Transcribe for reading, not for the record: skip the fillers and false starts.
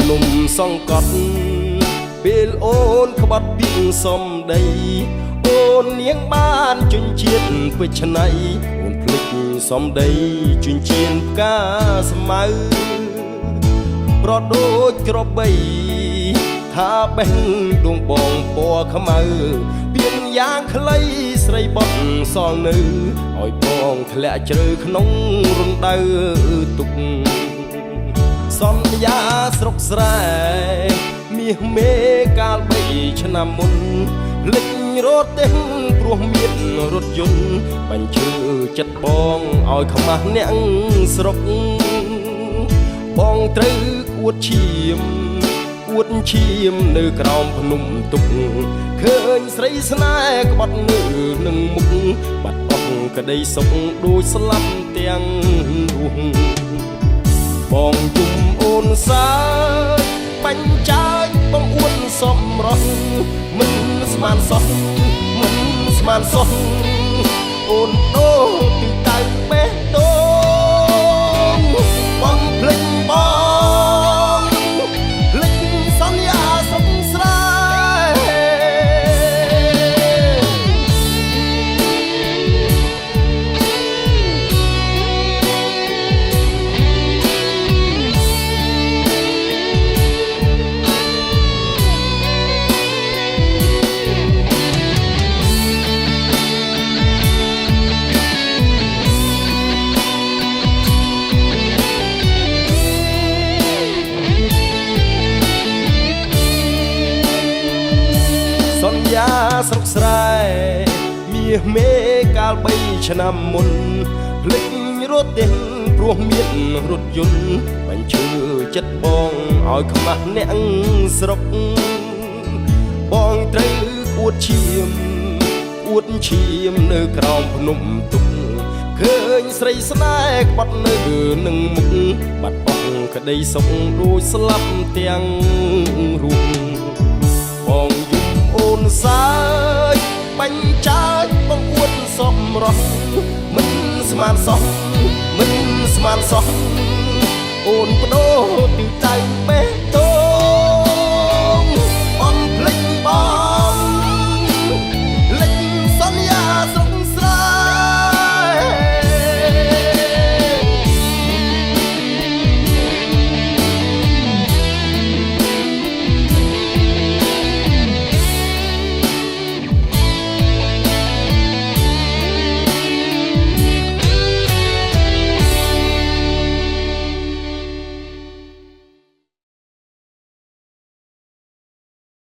นมសង្កត់ពេលអូនក្បត់ពីសំដីអូននាងបានជញ្ជាតិពេជ្រឆ្នៃអូនភ្លេចសំដីជញ្ជៀនផ្កាស្មៅប្រដូចក្របីថាបេះដួងបងពណ៌ខ្មៅពៀនយ៉ាងខ្លីស្រីបត់សល់នៅឲ្យបងធ្លាក់ជ្រៅក្នុងរណ្ដៅទុកសន្យាស្រុកស្រែមាសមេកាល3ឆ្នាំមុនភ្លេចរត់ទេព្រោះមានរថយន្តបញ្ជើចិត្តបងឲ្យខ្មាស់អ្នកស្រុកបងត្រូវអួតឈាមអួតឈាមនៅក្រោមភ្នំទុកឃើញស្រីស្នេហ៍ក្បត់នៅនឹងមុខបាត់អស់ក្តីសុខដូចស្លាប់ទាំងរស់បងជុំអូនសាបាញ់ចាយបងអួតសំរស់មិនស្មានសោះមិនស្មានសោះអូនដូរពីតៅបេះដូងបងភ្លេចបងភ្លេចសន្យាស្រុកស្រែសន្យាស្រុកស្រែមាសមេកាល3ឆ្នាំមុនភ្លេចរត់ទេព្រោះមានរថយន្តបញ្ជើចិត្តបងឲ្យខ្មាស់អ្នកស្រុកបងត្រូវអួតឈាមអួតឈាមនៅក្រោមភ្នំទុកឃើញស្រីស្នេហ៍ក្បត់នៅនឹងមុខបាត់អស់ក្តីសុខដូចស្លាប់ទាំងរូបបងអូនសាយបាញ់ចាយបងអួតសំរស់មិនស្មានសោះមិនស្មានសោះអូនបដូរទីតៅបេ